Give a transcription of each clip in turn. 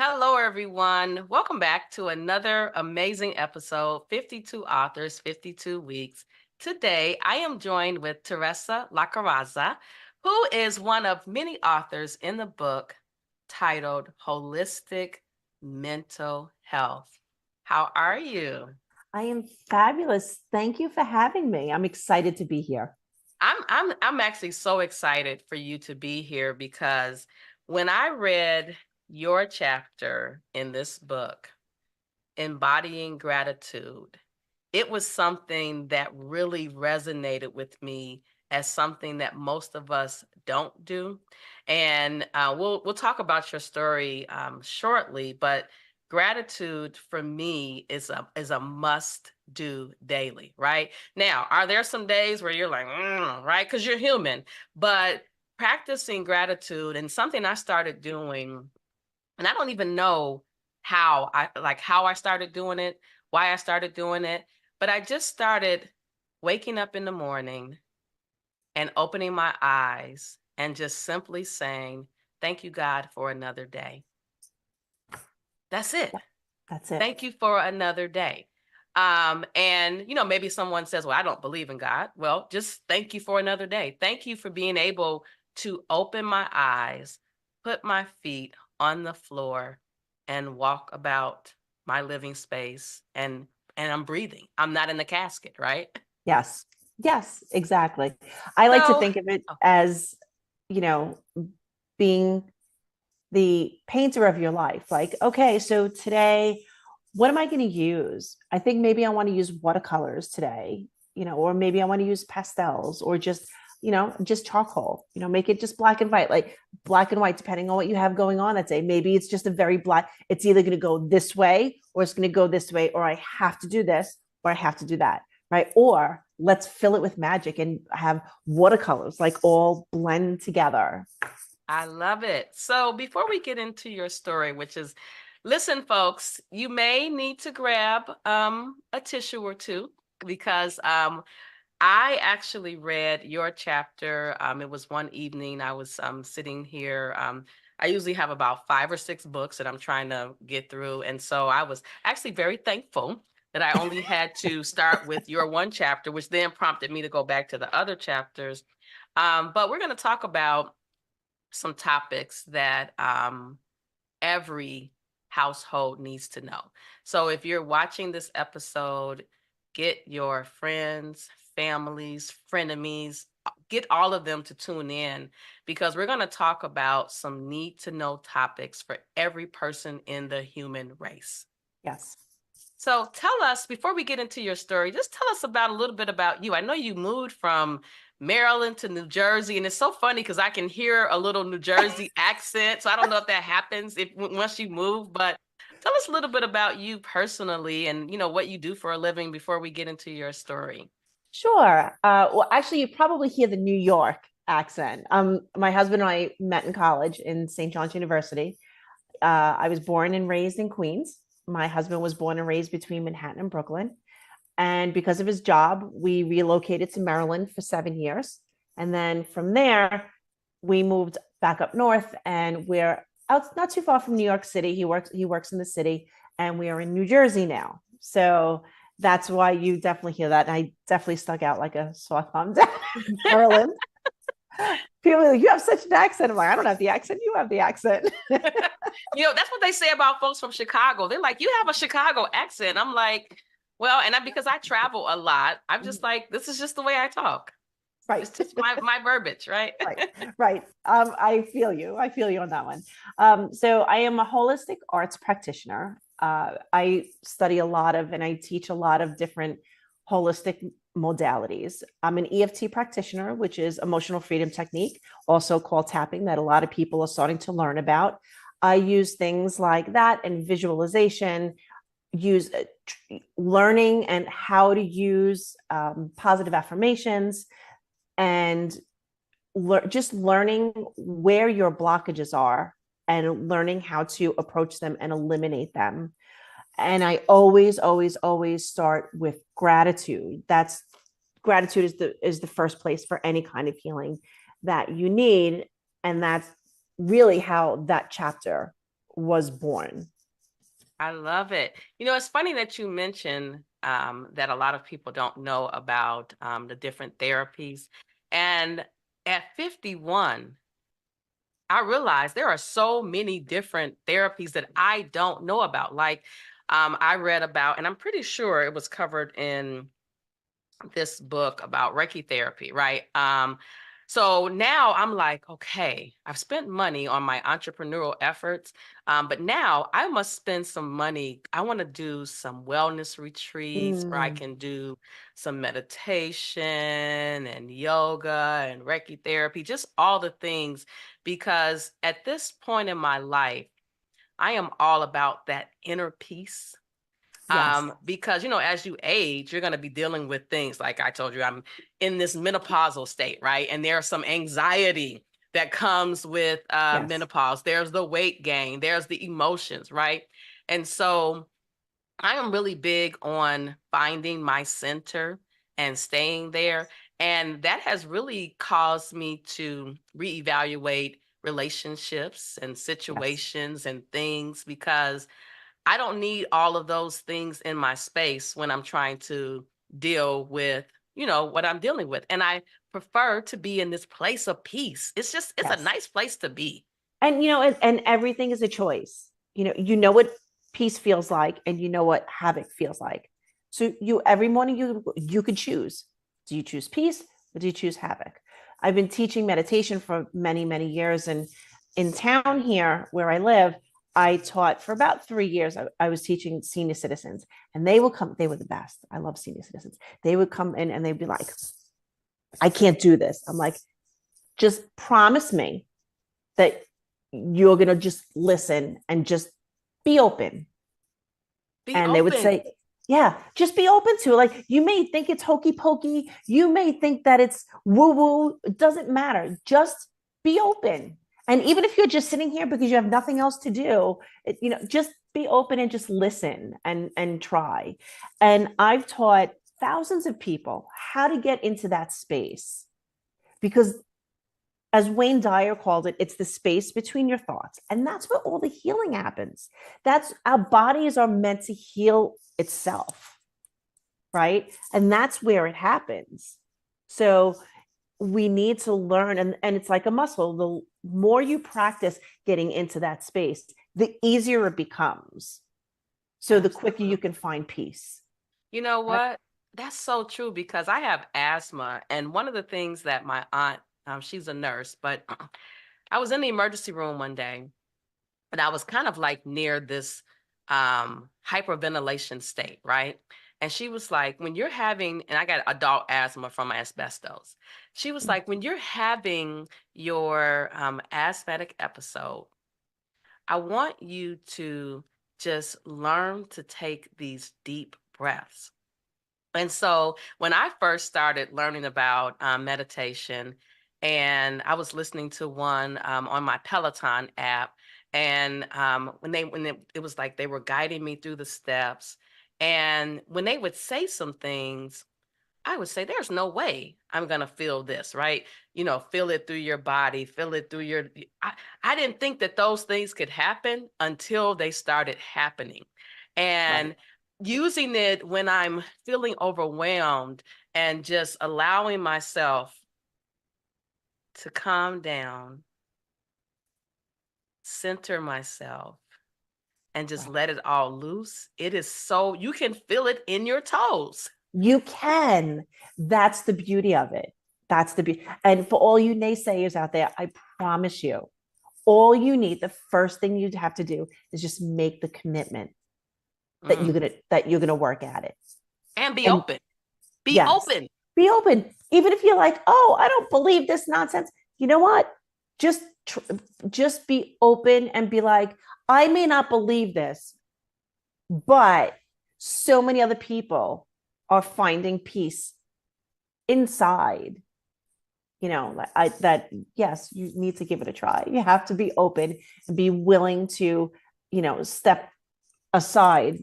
Hello, everyone. Welcome back to another amazing episode 52 Authors, 52 Weeks. Today, I am joined with Teresa Lacorazza, who is one of many authors in the book titled Holistic Mental Health. How are you? I am fabulous. Thank you for having me. I'm excited to be here. I'm actually so excited for you to be here because when I read your chapter in this book, Embodying Gratitude, it was something that really resonated with me as something that most of us don't do. And we'll talk about your story shortly, but gratitude for me is a must do daily, right? Now, are there some days where you're like, right? Because you're human, but practicing gratitude and something I started doing, and I don't even know how I started doing it, why I started doing it, but I just started waking up in the morning and opening my eyes and just simply saying, "Thank you, God, for another day." That's it. That's it. Thank you for another day. And maybe someone says, "Well, I don't believe in God." Well, just thank you for another day. Thank you for being able to open my eyes, put my feet on the floor, and walk about my living space, and I'm breathing. I'm not in the casket, right? Yes. Yes, exactly. I like to So, think of it oh, as, you know, being the painter of your life. Like, okay, so today, what am I going to use? I think maybe I want to use watercolors today, or maybe I want to use pastels or just charcoal, make it just black and white, like black and white, depending on what you have going on that day. Maybe it's just a very black, it's either going to go this way or it's going to go this way, or I have to do this or I have to do that. Right. Or let's fill it with magic and have watercolors like all blend together. I love it. So before we get into your story, which is, listen, folks, you may need to grab a tissue or two because I actually read your chapter. It was one evening. I was sitting here. I usually have about 5 or 6 books that I'm trying to get through. And so I was actually very thankful that I only had to start with your one chapter, which then prompted me to go back to the other chapters. But we're going to talk about some topics that every household needs to know. So if you're watching this episode, get your friends, families, frenemies, get all of them to tune in because we're going to talk about some need to know topics for every person in the human race. Yes. So tell us, before we get into your story, just tell us about a little bit about you. I know you moved from Maryland to New Jersey, and it's so funny because I can hear a little New Jersey accent. So I don't know if that happens if once you move, but tell us a little bit about you personally and what you do for a living before we get into your story. Sure. Well, actually, you probably hear the New York accent. My husband and I met in college in St. John's University. I was born and raised in Queens. My husband was born and raised between Manhattan and Brooklyn. And because of his job, we relocated to Maryland for 7 years. And then from there, we moved back up north, and we're out not too far from New York City. He works in the city, and we are in New Jersey now. So that's why you definitely hear that. And I definitely stuck out like a sore thumb down in Maryland. People are like, you have such an accent. I'm like, I don't have the accent. You have the accent. That's what they say about folks from Chicago. They're like, you have a Chicago accent. I'm like, well, because I travel a lot, I'm just like, this is just the way I talk. Right. It's just my verbiage, right? Right. Right. I feel you. I feel you on that one. So I am a holistic arts practitioner. I study a lot of and I teach a lot of different holistic modalities. I'm an EFT practitioner, which is emotional freedom technique, also called tapping, that a lot of people are starting to learn about. I use things like that and visualization, use learning and how to use positive affirmations, and just learning where your blockages are and learning how to approach them and eliminate them. And I always, always, always start with gratitude. That's gratitude is the first place for any kind of healing that you need. And that's really how that chapter was born. I love it. It's funny that you mentioned that a lot of people don't know about the different therapies. And at 51, I realized there are so many different therapies that I don't know about. Like I read about, and I'm pretty sure it was covered in this book about Reiki therapy, right? So now I'm like, okay, I've spent money on my entrepreneurial efforts, but now I must spend some money. I want to do some wellness retreats where I Mm, can do some meditation and yoga and Reiki therapy, just all the things, because at this point in my life, I am all about that inner peace, yes, because as you age, you're going to be dealing with things like I told you, I'm in this menopausal state, right? And there's some anxiety that comes with yes, menopause. There's the weight gain, there's the emotions, right? And so I am really big on finding my center and staying there. And that has really caused me to reevaluate relationships and yes, situations and things, because I don't need all of those things in my space when I'm trying to deal with, what I'm dealing with. And I prefer to be in this place of peace. It's a yes. nice place to be. And and everything is a choice. You know what peace feels like, and you know what havoc feels like. So every morning you could choose. Do you choose peace, or do you choose havoc? I've been teaching meditation for many, many years, and in town here where I live, I taught for about 3 years. I was teaching senior citizens, and they would come. They were the best. I love senior citizens. They would come in and they'd be like, "I can't do this." I'm like, "Just promise me that you're going to just listen and just be open." Be And they would open. say, yeah, just be open to it. Like, you may think it's hokey pokey. You may think that it's woo woo. It doesn't matter. Just be open. And even if you're just sitting here because you have nothing else to do, just be open and just listen and try. And I've taught thousands of people how to get into that space, because as Wayne Dyer called it, it's the space between your thoughts. And that's where all the healing happens. That's our bodies are meant to heal itself, right? And that's where it happens. So we need to learn, and it's like a muscle. The more you practice getting into that space, the easier it becomes. So the quicker you Absolutely. can find peace. You know what? That's so true, because I have asthma. And one of the things that my aunt, she's a nurse, but I was in the emergency room one day, and I was kind of like near this hyperventilation state, right? And she was like, when you're having, and I got adult asthma from asbestos. She was like, when you're having your asthmatic episode, I want you to just learn to take these deep breaths. And so when I first started learning about meditation, and I was listening to one on my Peloton app, and it was like they were guiding me through the steps, and when they would say some things, I would say, there's no way I'm going to feel this, right? Feel it through your body, feel it through I didn't think that those things could happen until they started happening. Right. And using it when I'm feeling overwhelmed, and just allowing myself to calm down, center myself, and just Right. let it all loose. It is so, you can feel it in your toes. You can. That's the beauty of it. That's the beauty. And for all you naysayers out there, I promise you, all you need, the first thing you have to do is just make the commitment that Mm. you're gonna work at it. And be And open. Be yes, open. be open. Even if you're like, oh, I don't believe this nonsense. You know what? Just just be open and be like, I may not believe this, but so many other people are finding peace inside. That yes, you need to give it a try. You have to be open and be willing to, step aside,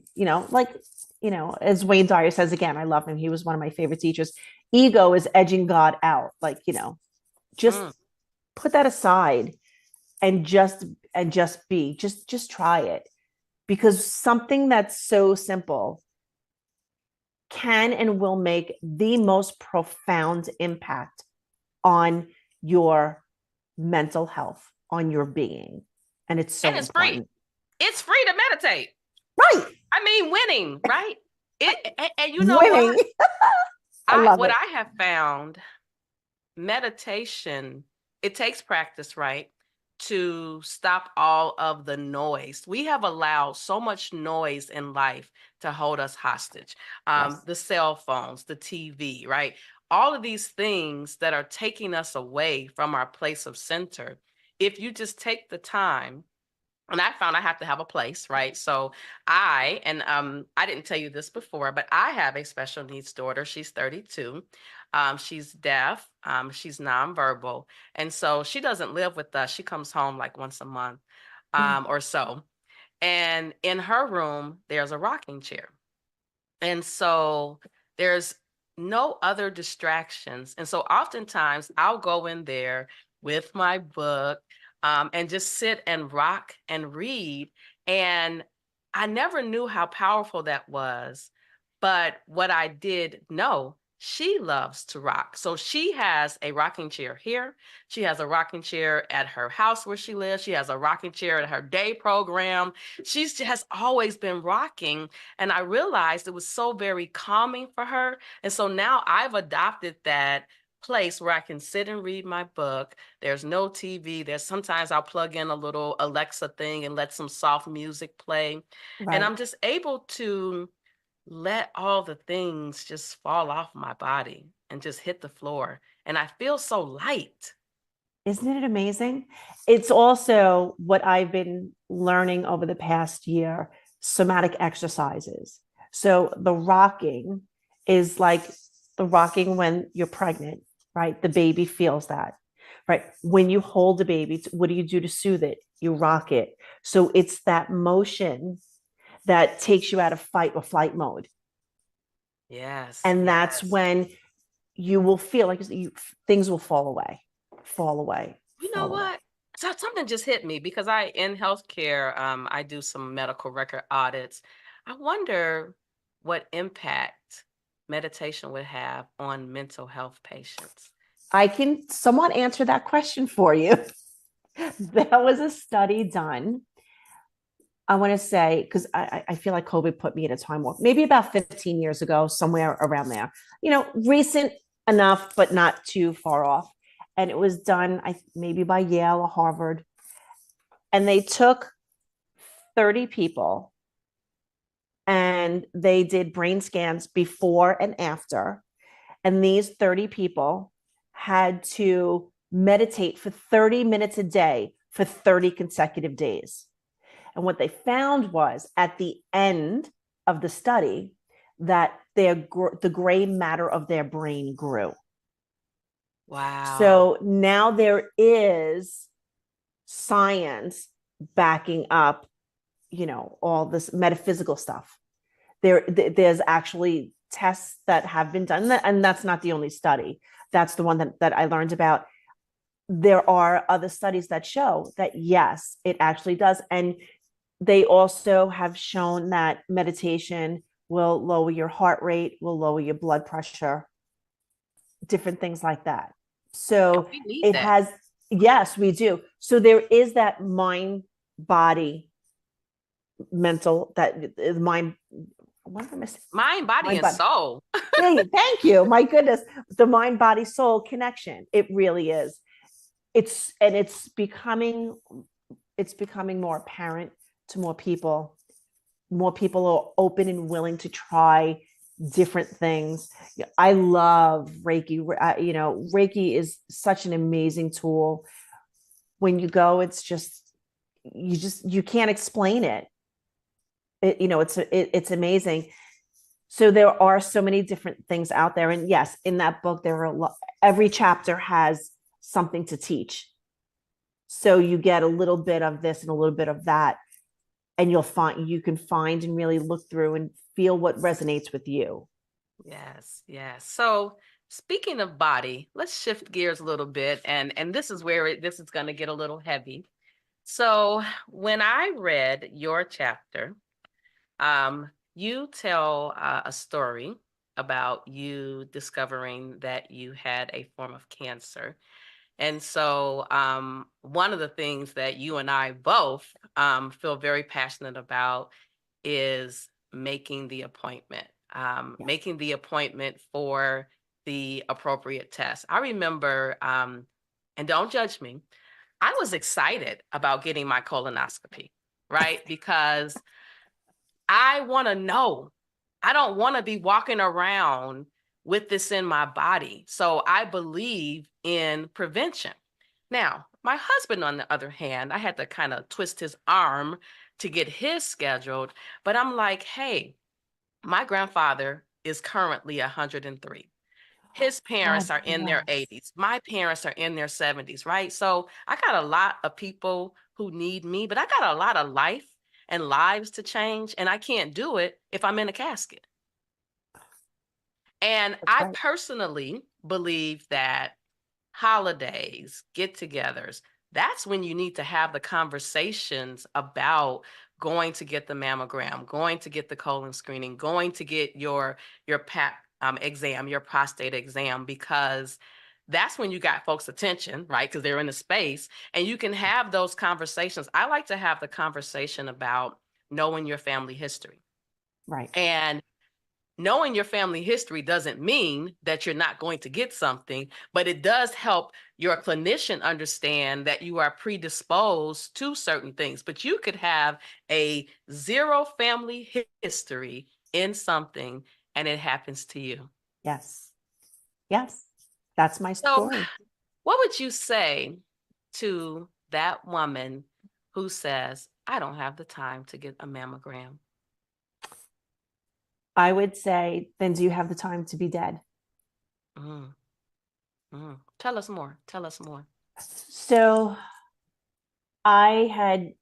as Wayne Dyer says, again, I love him. He was one of my favorite teachers. Ego is edging God out. Like, just Mm. put that aside and just be, just try it, because something that's so simple can and will make the most profound impact on your mental health, on your being. And it's And so it's free. important. It's free to meditate. Right. I mean, winning, right? And you know what? Winning. I love What it. I have found, meditation, it takes practice, right? To stop all of the noise. We have allowed so much noise in life to hold us hostage. Yes. The cell phones, the TV, right? All of these things that are taking us away from our place of center. If you just take the time, and I found I have to have a place, right? So I didn't tell you this before, but I have a special needs daughter. She's 32. She's deaf. She's nonverbal. And so she doesn't live with us. She comes home like once a month, Mm. or so. And in her room, there's a rocking chair. And so there's no other distractions. And so oftentimes I'll go in there with my book, and just sit and rock and read. And I never knew how powerful that was. But what I did know, she loves to rock. So she has a rocking chair here. She has a rocking chair at her house where she lives. She has a rocking chair at her day program. She has always been rocking. And I realized it was so very calming for her. And so now I've adopted that place where I can sit and read my book. There's no TV. There's sometimes I'll plug in a little Alexa thing and let some soft music play. And Right. I'm just able to let all the things just fall off my body and just hit the floor. And I feel so light. Isn't it amazing? It's also what I've been learning over the past year, somatic exercises. So the rocking is like the rocking when you're pregnant, right? The baby feels that, right? When you hold a baby, what do you do to soothe it? You rock it. So it's that motion that takes you out of fight or flight mode. Yes, And that's yes. when you will feel like things will fall away, fall away, You know fall away. what? So something just hit me because I in healthcare, I do some medical record audits. I wonder what impact meditation would have on mental health patients. I can somewhat answer that question for you. There was a study done. I want to say, because I feel like COVID put me at a time warp, maybe about 15 years ago, somewhere around there. Recent enough, but not too far off. And it was done, maybe by Yale or Harvard. And they took 30 people and they did brain scans before and after. And these 30 people had to meditate for 30 minutes a day for 30 consecutive days. And what they found was at the end of the study that the gray matter of their brain grew. Wow. So now there is science backing up, all this metaphysical stuff. There's actually tests that have been done, and that's not the only study. That's the one that I learned about. There are other studies that show that yes, it actually does. And they also have shown that meditation will lower your heart rate, will lower your blood pressure, different things like that. And So we need it that. has, yes, we do. So there is that mind, body, mental, that mind, what am I missing? Mind, body, Mind, and body. soul. Thank you. My goodness. The mind, body, soul connection. It really is. It's becoming more apparent to more people. More people are open and willing to try different things. I love Reiki. Reiki is such an amazing tool. When you go, you can't explain it. It's amazing. So there are so many different things out there. And yes, in that book, every chapter has something to teach. So you get a little bit of this and a little bit of that, and you can find and really look through and feel what resonates with you. Yes, yes. So speaking of body, let's shift gears a little bit, and this is where this is going to get a little heavy. So when I read your chapter, you tell a story about you discovering that you had a form of cancer. And so, one of the things that you and I both feel very passionate about is Yeah. making the appointment for the appropriate test. I remember, and don't judge me, I was excited about getting my colonoscopy, right? Because I want to know. I don't want to be walking around with this in my body. So I believe in prevention. Now, my husband, on the other hand, I had to kind of twist his arm to get his scheduled. But I'm like, hey, my grandfather is currently 103. His parents God are in their bless. 80s. My parents are in their 70s, right? So I got a lot of people who need me, but I got a lot of life and lives to change, and I can't do it if I'm in a casket. And That's I right. personally believe that holidays, get togethers, that's when you need to have the conversations about going to get the mammogram, going to get the colon screening, going to get your PAP exam, your prostate exam, because that's when you got folks' attention, right? Because they're in the space and you can have those conversations. I like to have the conversation about knowing your family history. Right. And knowing your family history doesn't mean that you're not going to get something, but it does help your clinician understand that you are predisposed to certain things. But you could have a zero family history in something and it happens to you. Yes. Yes. That's my So, story. what would you say to that woman who says, I don't have the time to get a mammogram? I would say, then do you have the time to be dead? Mm, Tell us more. Tell us more. So I had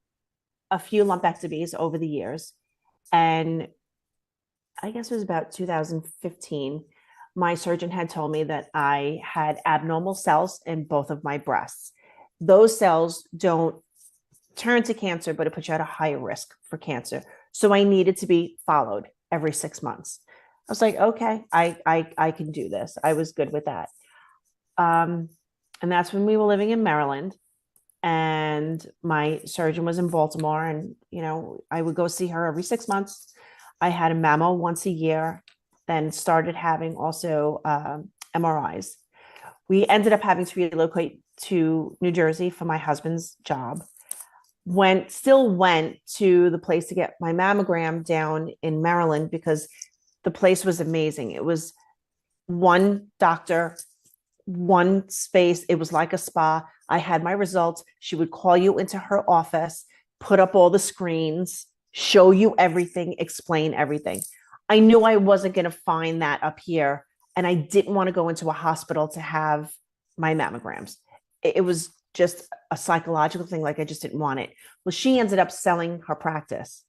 a few lumpectomies over the years. And I guess it was about 2015. My surgeon had told me that I had abnormal cells in both of my breasts. Those cells don't turn to cancer, but it puts you at a higher risk for cancer. So I needed to be followed every 6 months. I was like, okay, I can do this. I was good with that. Um, and that's when we were living in Maryland, and my surgeon was in Baltimore, and I would go see her every 6 months. I had a mammo once a year, then started having also MRIs. We ended up having to relocate to New Jersey for my husband's job. Went to the place to get my mammogram down in Maryland because the place was amazing. It was one doctor, one space. It was like a spa. I had my results. She would call you into her office, put up all the screens, show you everything, explain everything. I knew I wasn't going to find that up here. And I didn't want to go into a hospital to have my mammograms. It was just a psychological thing. Like I just didn't want it. Well, she ended up selling her practice.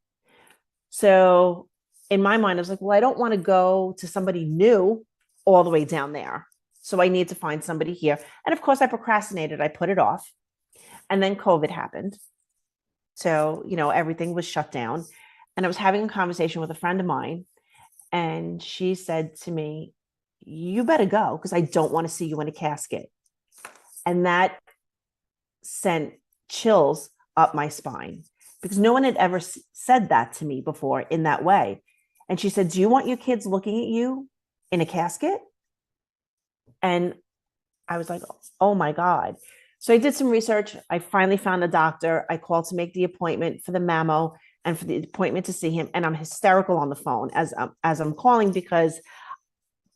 So in my mind, I was like, well, I don't want to go to somebody new all the way down there. So I need to find somebody here. And of course, I procrastinated. I put it off. And then COVID happened. So, everything was shut down. And I was having a conversation with a friend of mine. And she said to me, you better go because I don't want to see you in a casket. And that sent chills up my spine because no one had ever said that to me before in that way. And she said, do you want your kids looking at you in a casket? And I was like, oh my God. So I did some research. I finally found a doctor. I called to make the appointment for the mammo and for the appointment to see him. And I'm hysterical on the phone as I'm calling because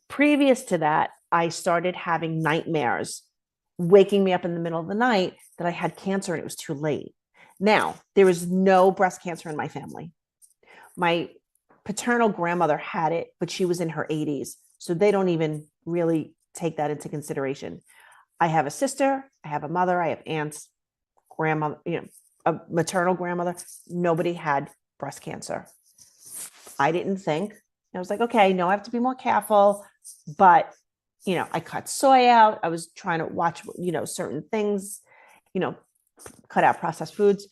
previous to that, I started having nightmares, waking me up in the middle of the night that I had cancer and it was too late. Now, there is no breast cancer in my family. My paternal grandmother had it, but she was in her 80s. So they don't even really take that into consideration. I have a sister, I have a mother, I have aunts, grandmother, a maternal grandmother. Nobody had breast cancer. I didn't think. I was like, okay, no, I have to be more careful. But, I cut soy out. I was trying to watch, certain things, you know, cut out processed foods.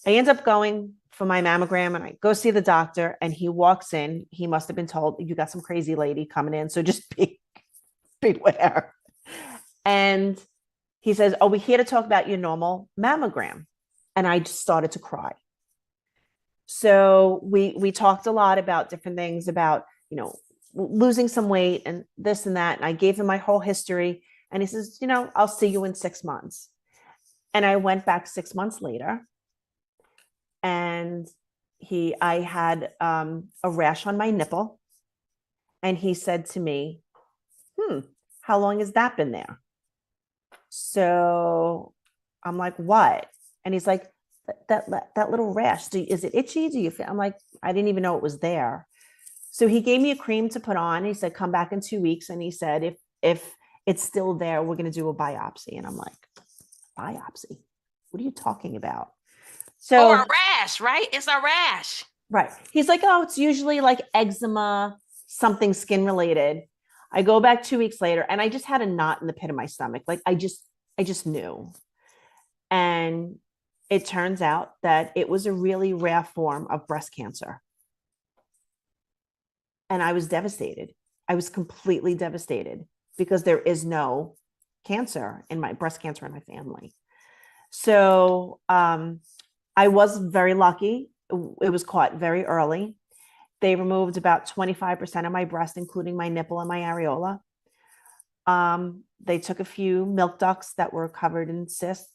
I end up going for my mammogram and I go see the doctor and he walks in. He must have been told, you got some crazy lady coming in. So just be aware. And he says, oh, we're here to talk about your normal mammogram. And I just started to cry. So we talked a lot about different things about, losing some weight and this and that. And I gave him my whole history. And he says, I'll see you in 6 months. And I went back 6 months later. And I had a rash on my nipple. And he said to me, how long has that been there? So I'm like, what? And he's like, that little rash, is it itchy? Do you feel? I'm like, I didn't even know it was there. So he gave me a cream to put on. He said, come back in 2 weeks. And he said, if it's still there, we're going to do a biopsy. And I'm like, biopsy? What are you talking about? So, or a rash, right? It's a rash. Right. He's like, oh, it's usually like eczema, something skin related. I go back 2 weeks later and I just had a knot in the pit of my stomach. Like I just knew. And it turns out that it was a really rare form of breast cancer. And I was devastated. I was completely devastated because there is no breast cancer in my family. So I was very lucky. It was caught very early. They removed about 25% of my breast, including my nipple and my areola. They took a few milk ducts that were covered in cysts.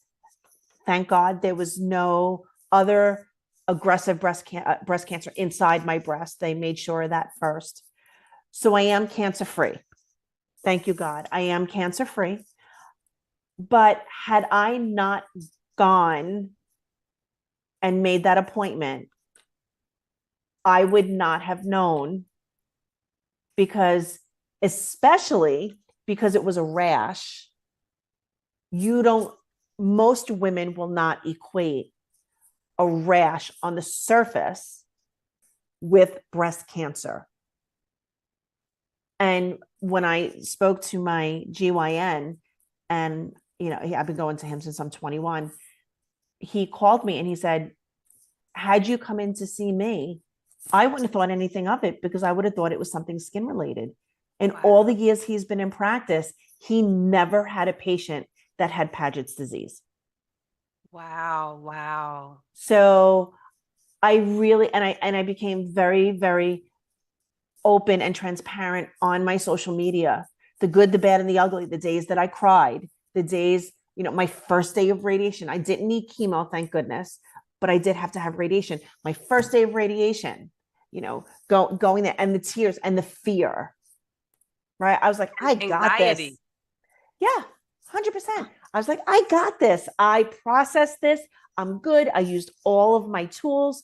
Thank God there was no other aggressive breast cancer inside my breast. They made sure of that first. So I am cancer-free. Thank you, God. I am cancer-free. But had I not gone and made that appointment, I would not have known, especially because it was a rash. Most women will not equate a rash on the surface with breast cancer. And when I spoke to my GYN, and I've been going to him since I'm 21, he called me and he said, had you come in to see me, I wouldn't have thought anything of it because I would have thought it was something skin related. In all the years he's been in practice, he never had a patient that had Paget's disease. Wow. So I really, and I became very, very open and transparent on my social media, the good, the bad, and the ugly, the days that I cried, the days, my first day of radiation. I didn't need chemo, thank goodness, but I did have to have radiation. My first day of radiation, going there, and the tears and the fear, right? I was like, I got this. Yeah, 100%. I was like, I got this. I processed this. I'm good. I used all of my tools.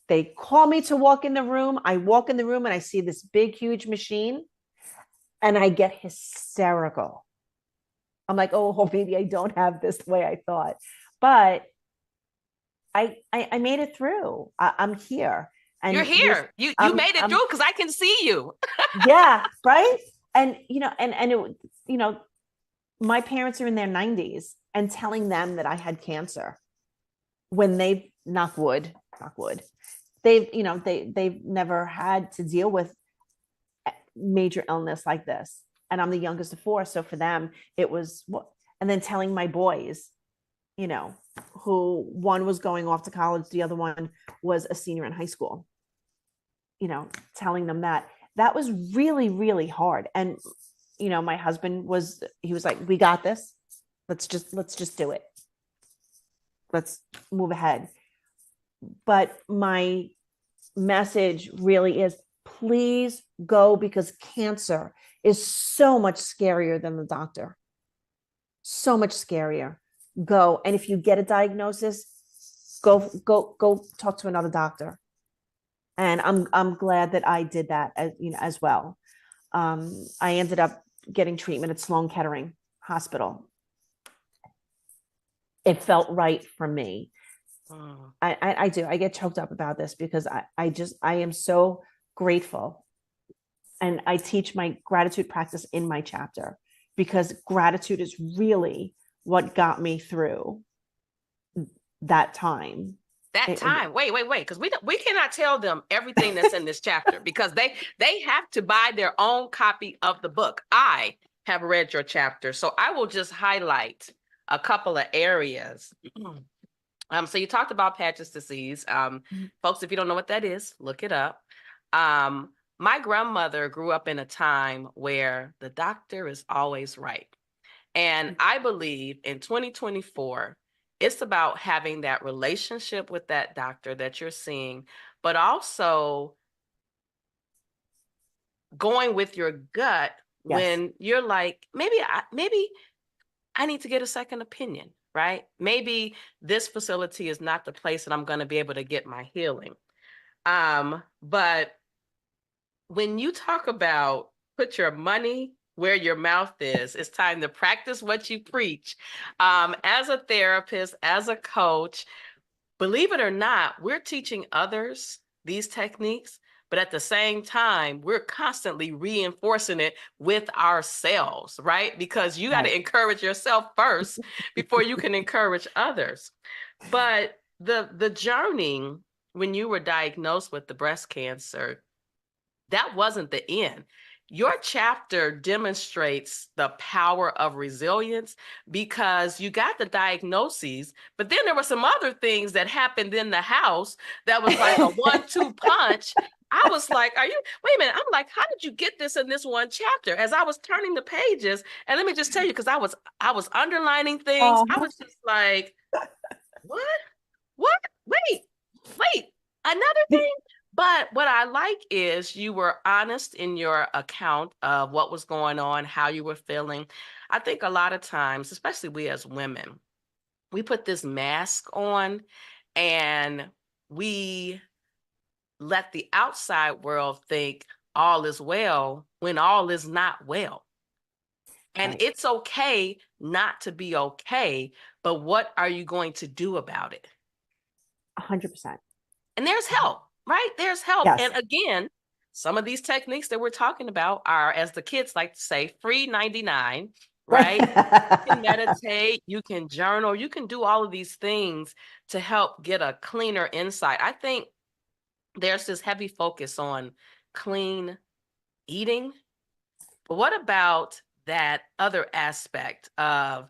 They call me to walk in the room. I walk in the room and I see this big, huge machine and I get hysterical. I'm like, oh, maybe I don't have this the way I thought. But I made it through. I'm here. And you're here. You made it through because I can see you. Yeah, right. And my parents are in their 90s, and telling them that I had cancer when they knock wood, they've never had to deal with major illness like this. And I'm the youngest of four. So for them, it was and then telling my boys, who one was going off to college, the other one was a senior in high school, telling them that was really, really hard. And, my husband he was like, we got this. Let's just do it. Let's move ahead. But my message really is, please go, because cancer is so much scarier than the doctor. So much scarier. Go. And if you get a diagnosis, go talk to another doctor. And I'm glad that I did that as well. I ended up getting treatment at Sloan Kettering Hospital. It felt right for me. I do. I get choked up about this because I am so grateful. And I teach my gratitude practice in my chapter, because gratitude is really what got me through that time. That time. Wait. Because we cannot tell them everything that's in this chapter because they have to buy their own copy of the book. I have read your chapter, so I will just highlight a couple of areas. So you talked about Paget's disease. Folks, if you don't know what that is, look it up. My grandmother grew up in a time where the doctor is always right. And I believe in 2024, it's about having that relationship with that doctor that you're seeing, but also going with your gut Yes. when you're like, maybe I need to get a second opinion, right? Maybe this facility is not the place that I'm going to be able to get my healing. But when you talk about put your money where your mouth is, it's time to practice what you preach. As a therapist, as a coach, believe it or not, we're teaching others these techniques, but at the same time, we're constantly reinforcing it with ourselves, right? Because you got to encourage yourself first before you can encourage others. But the journey when you were diagnosed with the breast cancer, that wasn't the end. Your chapter demonstrates the power of resilience because you got the diagnoses, but then there were some other things that happened in the house that was like a 1-2 punch. I was like, wait a minute. I'm like, how did you get this in this one chapter? As I was turning the pages, and let me just tell you, because I was underlining things. I was just like, what? What? Wait, another thing? But what I like is you were honest in your account of what was going on, how you were feeling. I think a lot of times, especially we as women, we put this mask on and we let the outside world think all is well when all is not well. And it's okay not to be okay, but what are you going to do about it? 100%. And there's help, right? There's help. Yes. And again, some of these techniques that we're talking about are, as the kids like to say, free 99, right? You can meditate, you can journal, you can do all of these things to help get a cleaner insight. I think there's this heavy focus on clean eating. But what about that other aspect of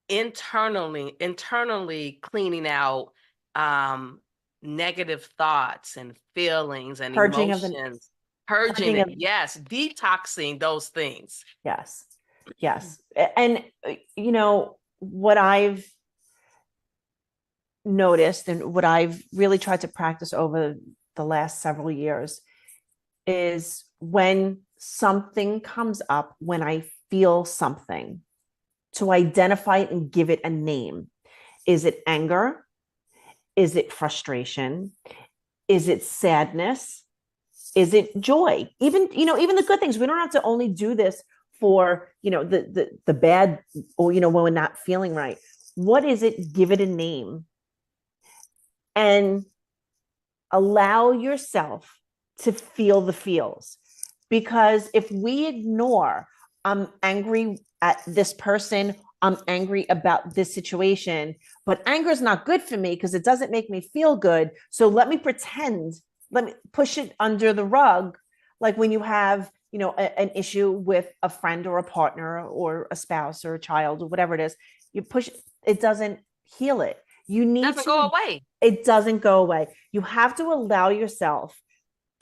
internally cleaning out negative thoughts and feelings and Purging of emotions, purging it, yes, detoxing those things. Yes. And what I've noticed and what I've really tried to practice over the last several years is when something comes up, when I feel something, to identify it and give it a name. Is it anger? Is it frustration? Is it sadness? Is it joy? Even the good things. We don't have to only do this for the bad, or when we're not feeling right. What is it? Give it a name and allow yourself to feel the feels. Because if we ignore, I'm angry at this person, I'm angry about this situation, but anger is not good for me because it doesn't make me feel good. So let me pretend, let me push it under the rug. Like when you have, an issue with a friend or a partner or a spouse or a child or whatever it is, you push, it doesn't heal it. You need doesn't go away. It doesn't go away. You have to allow yourself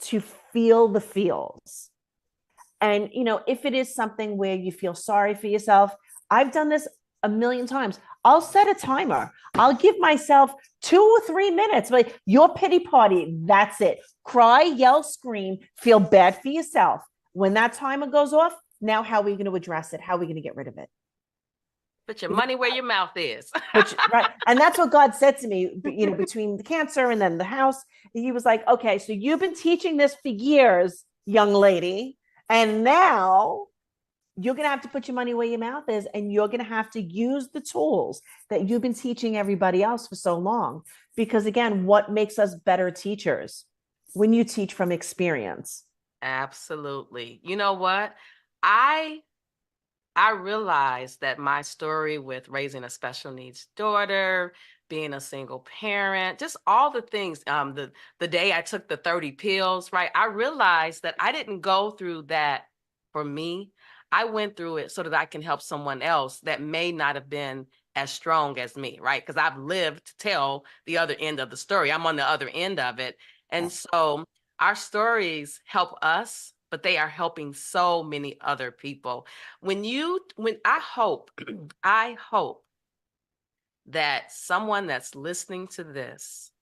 to feel the feels. And, if it is something where you feel sorry for yourself, I've done this a million times. I'll set a timer. I'll give myself 2 or 3 minutes. Like your pity party, that's it. Cry, yell, scream, feel bad for yourself. When that timer goes off, now how are we going to address it? How are we going to get rid of it? Put your money where your mouth is. Right. And that's what God said to me, between the cancer and then the house. He was like, okay, so you've been teaching this for years, young lady. And now you're going to have to put your money where your mouth is, and you're going to have to use the tools that you've been teaching everybody else for so long. Because again, what makes us better teachers? When you teach from experience. Absolutely. You know what? I realized that my story with raising a special needs daughter, being a single parent, just all the things. The day I took the 30 pills, right? I realized that I didn't go through that for me. I went through it so that I can help someone else that may not have been as strong as me, right? Because I've lived to tell the other end of the story. I'm on the other end of it. And so our stories help us, but they are helping so many other people. When I hope, I hope that someone that's listening to this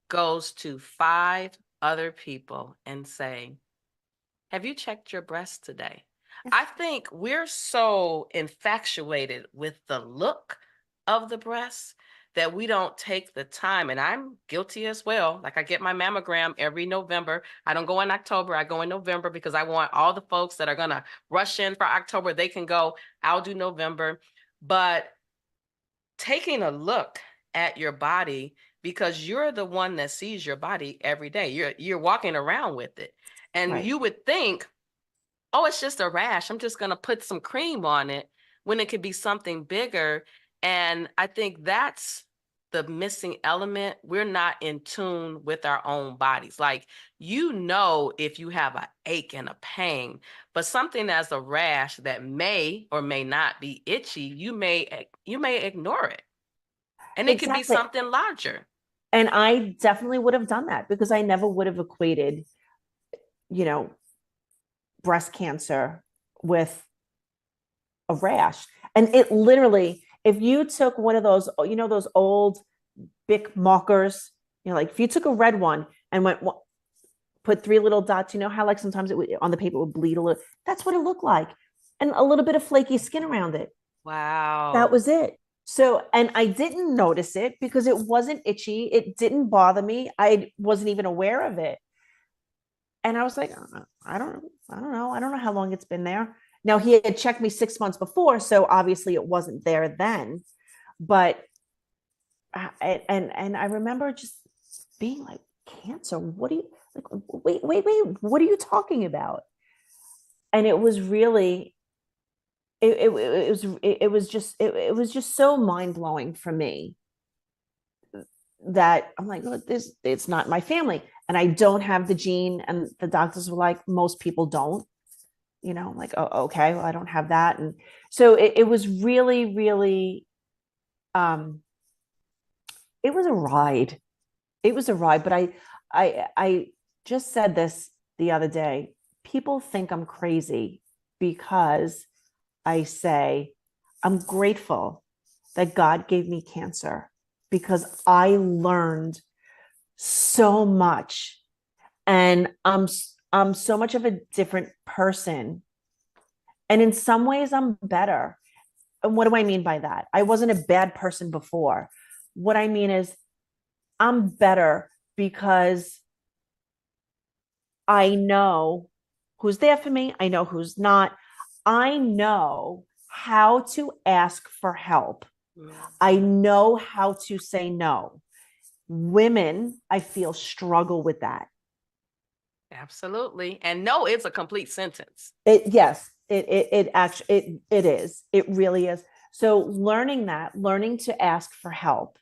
goes to 5 other people and say, have you checked your breast today? I think we're so infatuated with the look of the breast that we don't take the time. And I'm guilty as well. Like, I get my mammogram every November. I don't go in October. I go in November because I want all the folks that are going to rush in for October, they can go. I'll do November. But taking a look at your body, because you're the one that sees your body every day. You're walking around with it. And Right. you would think, oh, it's just a rash, I'm just going to put some cream on it, when it could be something bigger. And I think that's the missing element. We're not in tune with our own bodies. Like, if you have an ache and a pain, but something as a rash that may or may not be itchy, you may ignore it. And it could be Exactly. something larger. And I definitely would have done that because I never would have equated, you know, breast cancer with a rash. And it literally, if you took one of those, those old Bic markers, like if you took a red one and put 3 little dots, how like sometimes on the paper it would bleed a little. That's what it looked like. And a little bit of flaky skin around it. That Wow. was it. So, and I didn't notice it because it wasn't itchy. It didn't bother me. I wasn't even aware of it. And I was like, I don't know. I don't know. I don't know how long it's been there. Now he had checked me 6 months before, so obviously it wasn't there then. But and I remember just being like, cancer? What do you like? Wait. What are you talking about? And it was really, it was just so mind blowing for me that I'm like, look, it's not my family, and I don't have the gene. And the doctors were like, most people don't. I'm like, oh, okay, well, I don't have that. And so it was really, really, um, it was a ride. It was a ride. But I just said this the other day. People think I'm crazy because I say I'm grateful that God gave me cancer because I learned so much, and I'm so much of a different person. And in some ways I'm better. And what do I mean by that? I wasn't a bad person before. What I mean is I'm better because I know who's there for me. I know who's not. I know how to ask for help. I know how to say no. Women, I feel, struggle with that. Absolutely. And no, it's a complete sentence. Yes, it actually it is. It really is. So learning to ask for help.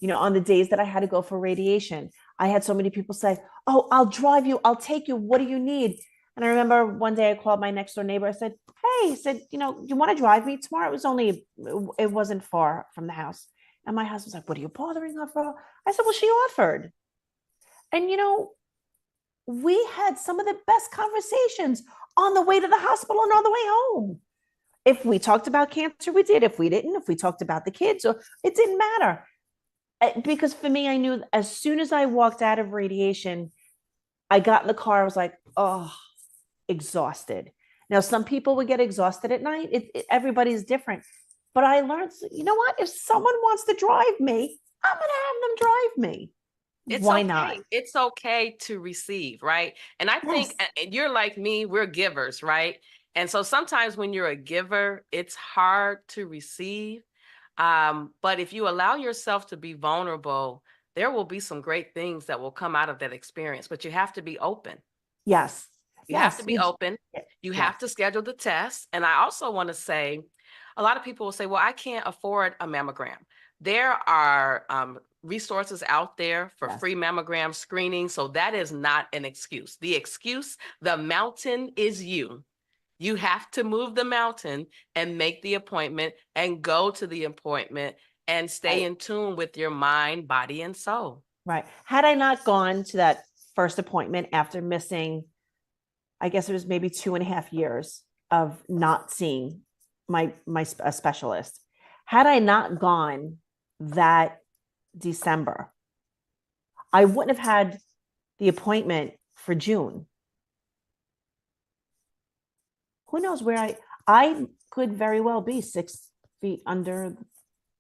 On the days that I had to go for radiation, I had so many people say, "Oh, I'll drive you. I'll take you. What do you need?" And I remember one day I called my next door neighbor. I said, "Hey," I said, "you want to drive me tomorrow?" It wasn't far from the house. And my husband's like, "What are you bothering her for?" I said, "Well, she offered." And we had some of the best conversations on the way to the hospital and on the way home. If we talked about cancer, we did. If we didn't, if we talked about the kids, or it didn't matter. Because for me, I knew as soon as I walked out of radiation, I got in the car. I was like, oh, exhausted. Now, some people would get exhausted at night. Everybody's different. But I learned, you know what? If someone wants to drive me, I'm going to have them drive me. It's Why not? okay. It's okay to receive, right? And I think Yes. you're like me, we're givers, right? And so sometimes when you're a giver, it's hard to receive. But if you allow yourself to be vulnerable, there will be some great things that will come out of that experience, but you have to be open. Yes. You have to Yes. be open. You Yes. have to schedule the test. And I also want to say, a lot of people will say, well, I can't afford a mammogram. there are resources out there for Yes. free mammogram screening. So that is not an excuse. The mountain is you. You have to move the mountain and make the appointment and go to the appointment and stay Right. in tune with your mind, body, and soul. Right. Had I not gone to that first appointment after missing, I guess it was maybe 2.5 years of not seeing my specialist, had I not gone that December, I wouldn't have had the appointment for June. Who knows where I could very well be 6 feet under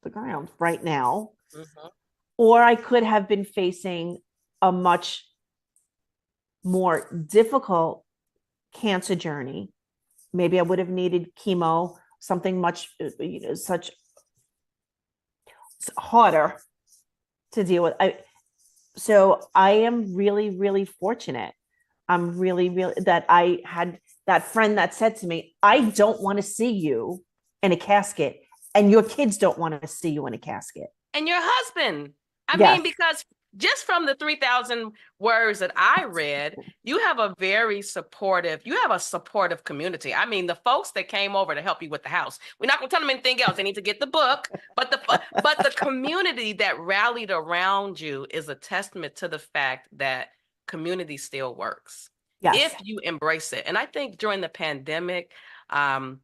the ground right now, Mhm. or I could have been facing a much more difficult cancer journey. Maybe I would have needed chemo, something much, such harder to deal with. So I am really, really fortunate. I'm really, really that I had that friend that said to me, I don't want to see you in a casket, and your kids don't want to see you in a casket. And your husband. I Yes. mean, because just from the 3,000 words that I read, you have a supportive community. I mean, the folks that came over to help you with the house, we're not going to tell them anything else. They need to get the book, but the community that rallied around you is a testament to the fact that community still works Yes. if you embrace it. And I think during the pandemic, um,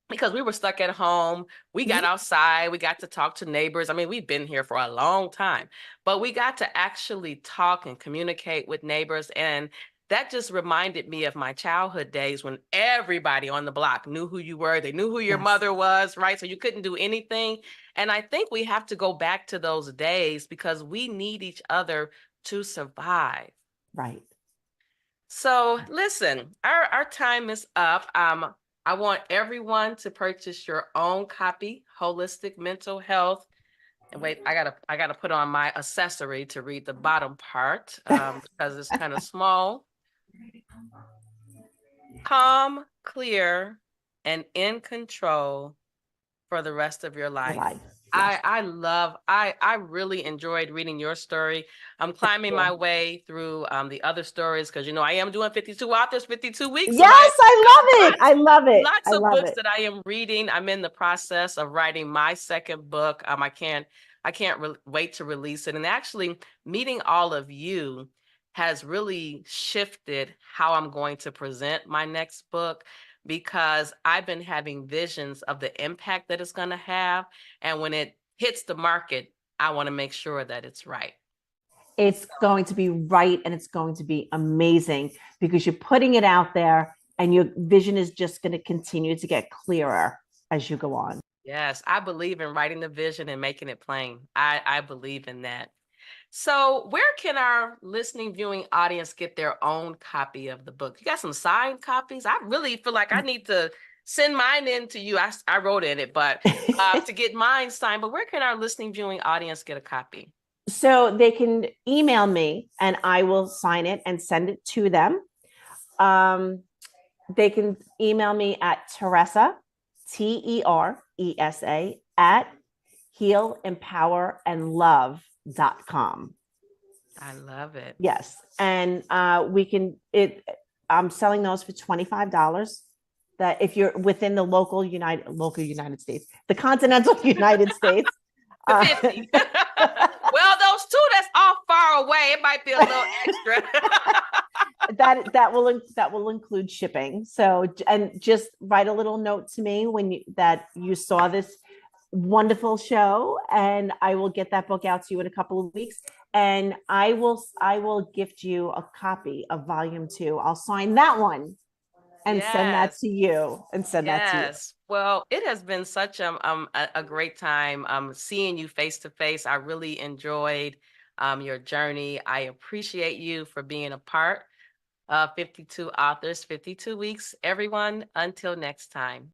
because we were stuck at home. We got Mhm. outside. We got to talk to neighbors. I mean, we've been here for a long time, but we got to actually talk and communicate with neighbors. And that just reminded me of my childhood days when everybody on the block knew who you were. They knew who your Yes. mother was, right? So you couldn't do anything. And I think we have to go back to those days because we need each other to survive. Right. So listen, our time is up. I want everyone to purchase your own copy, Holistic Mental Health. And wait, I gotta put on my accessory to read the bottom part because it's kind of small. Calm, clear, and in control for the rest of your Your life. life. Yes. I really enjoyed reading your story. I'm climbing my Yeah. way through the other stories because I am doing 52 authors, 52 weeks, so Yes, I love it. lots I love it. lots I of love books it. that I am reading. I'm in the process of writing my second book. I can't wait to release it. And actually meeting all of you has really shifted how I'm going to present my next book because I've been having visions of the impact that it's going to have. And when it hits the market, I want to make sure that it's right. It's going to be right and it's going to be amazing because you're putting it out there and your vision is just going to continue to get clearer as you go on. Yes, I believe in writing the vision and making it plain. I believe in that. So, where can our listening, viewing audience get their own copy of the book? You got some signed copies? I really feel like I need to send mine in to you. I wrote in it, but to get mine signed. But where can our listening, viewing audience get a copy? So they can email me and I will sign it and send it to them. They can email me at Teresa, Teresa, at healempowerandlove.com. I love it. Yes. And I'm selling those for $25. That if you're within the local United States, the continental United States. The 50. Well, those two that's off far away, it might be a little extra. that will include shipping. So, and just write a little note to me that you saw this wonderful show, and I will get that book out to you in a couple of weeks. And I will gift you a copy of volume 2. I'll sign that one and send that Yes. to you. Yes. Well, it has been such a great time seeing you face to face. I really enjoyed your journey. I appreciate you for being a part of 52 Authors, 52 Weeks. Everyone, until next time.